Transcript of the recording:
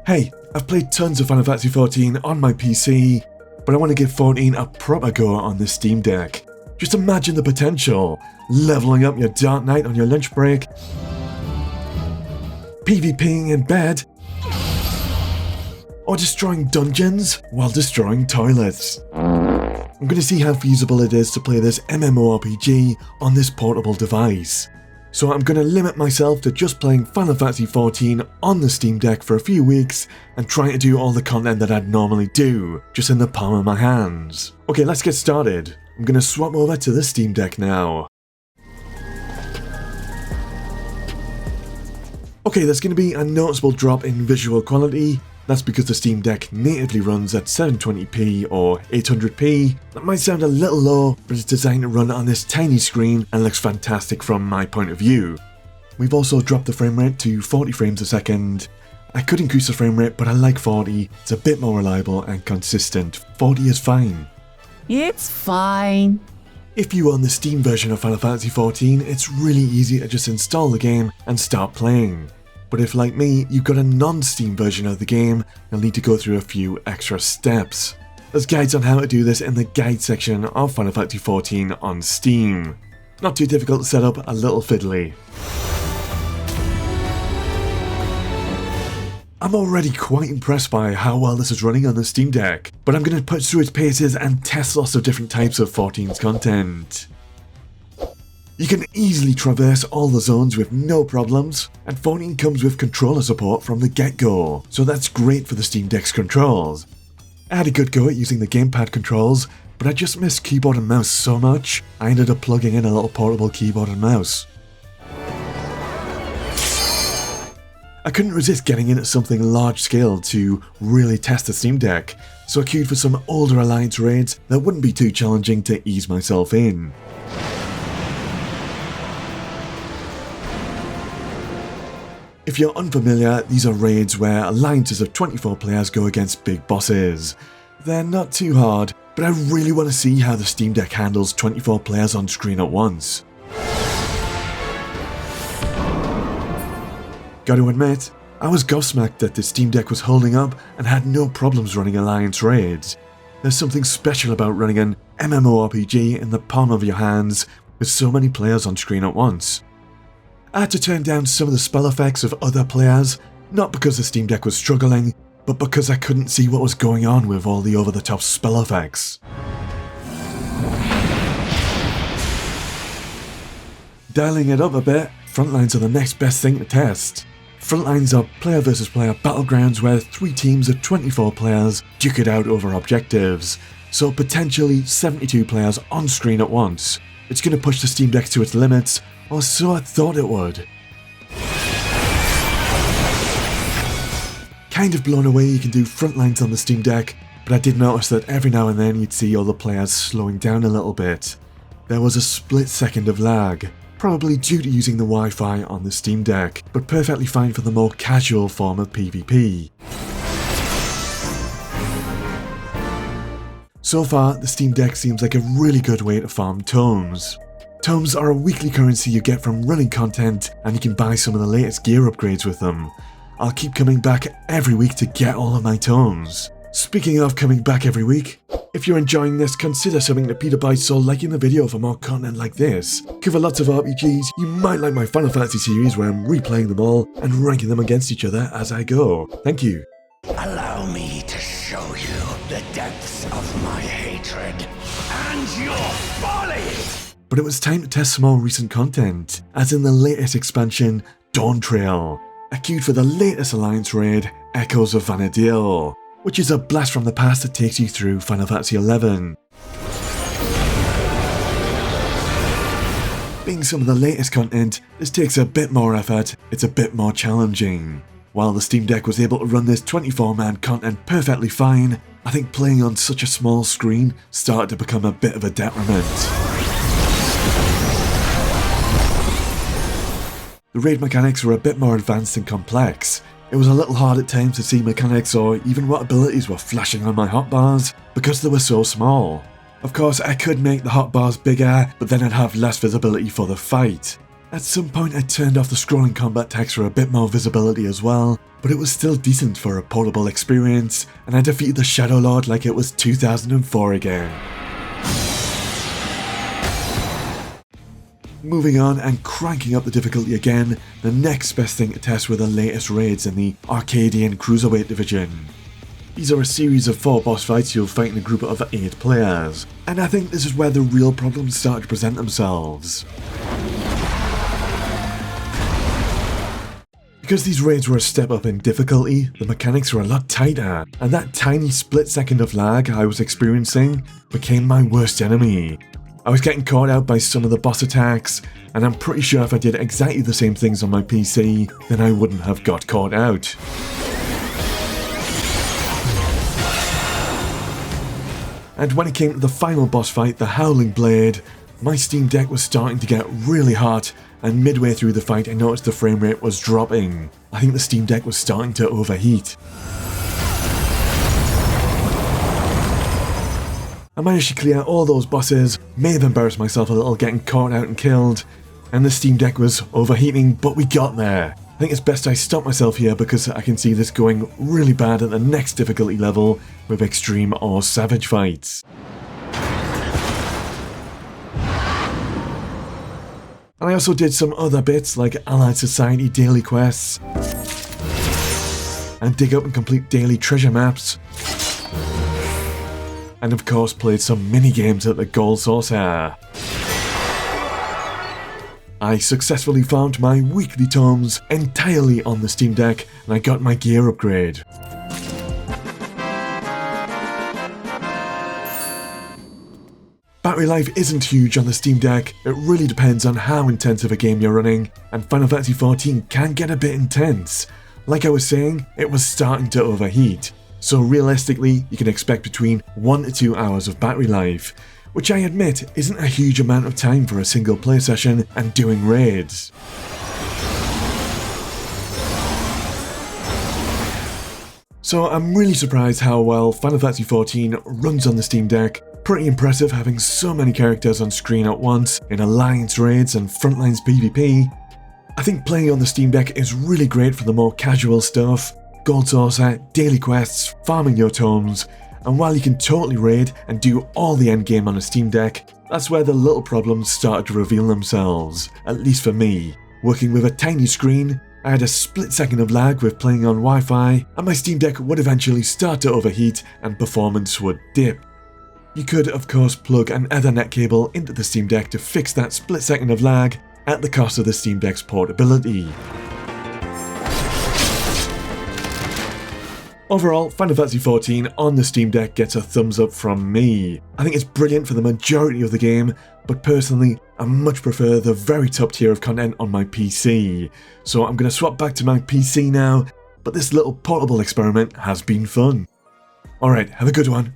Hey, I've played tons of Final Fantasy XIV on my PC, but I want to give 14 a proper go on the Steam Deck. Just imagine the potential, leveling up your Dark Knight on your lunch break, PvPing in bed, or destroying dungeons while destroying toilets. I'm going to see how feasible it is to play this MMORPG on this portable device. So I'm going to limit myself to just playing Final Fantasy XIV on the Steam Deck for a few weeks and trying to do all the content that I'd normally do, just in the palm of my hands. Okay, let's get started. I'm going to swap over to the Steam Deck now. Okay, there's going to be a noticeable drop in visual quality. That's because the Steam Deck natively runs at 720p or 800p. That might sound a little low, but it's designed to run on this tiny screen and looks fantastic from my point of view. We've also dropped the frame rate to 40 frames a second. I could increase the frame rate, but I like 40. It's a bit more reliable and consistent. 40 is fine. It's fine. If you own the Steam version of Final Fantasy XIV, it's really easy to just install the game and start playing. But if, like me, you've got a non-Steam version of the game, you'll need to go through a few extra steps. There's guides on how to do this in the guide section of Final Fantasy XIV on Steam. Not too difficult to set up, a little fiddly. I'm already quite impressed by how well this is running on the Steam Deck, but I'm going to push through its paces and test lots of different types of 14's content. You can easily traverse all the zones with no problems, and 14 comes with controller support from the get-go, so that's great for the Steam Deck's controls. I had a good go at using the gamepad controls, but I just missed keyboard and mouse so much, I ended up plugging in a little portable keyboard and mouse. I couldn't resist getting in at something large scale to really test the Steam Deck, so I queued for some older Alliance raids that wouldn't be too challenging to ease myself in. If you're unfamiliar, these are raids where alliances of 24 players go against big bosses. They're not too hard, but I really want to see how the Steam Deck handles 24 players on screen at once. Gotta admit, I was gobsmacked that the Steam Deck was holding up and had no problems running Alliance raids. There's something special about running an MMORPG in the palm of your hands with so many players on screen at once. I had to turn down some of the spell effects of other players, not because the Steam Deck was struggling, but because I couldn't see what was going on with all the over-the-top spell effects. Dialing it up a bit, Frontlines are the next best thing to test. Frontlines are player versus player battlegrounds where 3 teams of 24 players duke it out over objectives, so potentially 72 players on screen at once. It's going to push the Steam Deck to its limits, or so I thought it would. Kind of blown away you can do Frontlines on the Steam Deck, but I did notice that every now and then you'd see all the players slowing down a little bit. There was a split second of lag, probably due to using the Wi-Fi on the Steam Deck, but perfectly fine for the more casual form of PvP. So far, the Steam Deck seems like a really good way to farm tomes. Tomes are a weekly currency you get from running content, and you can buy some of the latest gear upgrades with them. I'll keep coming back every week to get all of my tomes. Speaking of coming back every week, if you're enjoying this, consider subbing to Peter Bytes or liking the video for more content like this. Cover lots of RPGs, you might like my Final Fantasy series where I'm replaying them all and ranking them against each other as I go. Thank you. Allow me to show you the depths of my hatred and your folly! But it was time to test some more recent content, as in the latest expansion, Dawntrail. I queued for the latest Alliance raid, Echoes of Vana'diel, which is a blast from the past that takes you through Final Fantasy XI. Being some of the latest content, this takes a bit more effort, it's a bit more challenging. While the Steam Deck was able to run this 24-man content perfectly fine, I think playing on such a small screen started to become a bit of a detriment. The raid mechanics were a bit more advanced and complex. It was a little hard at times to see mechanics or even what abilities were flashing on my hotbars because they were so small. Of course, I could make the hotbars bigger, but then I'd have less visibility for the fight. At some point I turned off the scrolling combat text for a bit more visibility as well, but it was still decent for a portable experience, and I defeated the Shadow Lord like it was 2004 again. Moving on and cranking up the difficulty again, the next best thing to test were the latest raids in the Arcadion Cruiserweight division. These are a series of 4 boss fights you'll fight in a group of 8 players, and I think this is where the real problems start to present themselves. Because these raids were a step up in difficulty, the mechanics were a lot tighter, and that tiny split second of lag I was experiencing became my worst enemy. I was getting caught out by some of the boss attacks, and I'm pretty sure if I did exactly the same things on my PC, then I wouldn't have got caught out. And when it came to the final boss fight, the Howling Blade, my Steam Deck was starting to get really hot, and midway through the fight I noticed the frame rate was dropping. I think the Steam Deck was starting to overheat. I managed to clear all those bosses, may have embarrassed myself a little getting caught out and killed, and the Steam Deck was overheating, but we got there. I think it's best I stop myself here because I can see this going really bad at the next difficulty level with extreme or savage fights. And I also did some other bits like Allied Society daily quests, and dig up and complete daily treasure maps, and of course played some mini-games at the Gold Saucer. I successfully farmed my weekly tomes entirely on the Steam Deck, and I got my gear upgrade. Battery life isn't huge on the Steam Deck, it really depends on how intensive a game you're running, and Final Fantasy XIV can get a bit intense. Like I was saying, it was starting to overheat, so realistically you can expect between 1 to 2 hours of battery life, which I admit isn't a huge amount of time for a single play session and doing raids. So I'm really surprised how well Final Fantasy XIV runs on the Steam Deck. Pretty impressive having so many characters on screen at once in Alliance raids and Frontlines PVP. I think playing on the Steam Deck is really great for the more casual stuff, Gold Saucer, daily quests, farming your tomes, and while you can totally raid and do all the endgame on a Steam Deck, that's where the little problems started to reveal themselves, at least for me. Working with a tiny screen, I had a split second of lag with playing on Wi-Fi, and my Steam Deck would eventually start to overheat and performance would dip. You could of course plug an Ethernet cable into the Steam Deck to fix that split second of lag at the cost of the Steam Deck's portability. Overall, Final Fantasy XIV on the Steam Deck gets a thumbs up from me. I think it's brilliant for the majority of the game, but personally, I much prefer the very top tier of content on my PC. So I'm going to swap back to my PC now, but this little portable experiment has been fun. Alright, have a good one.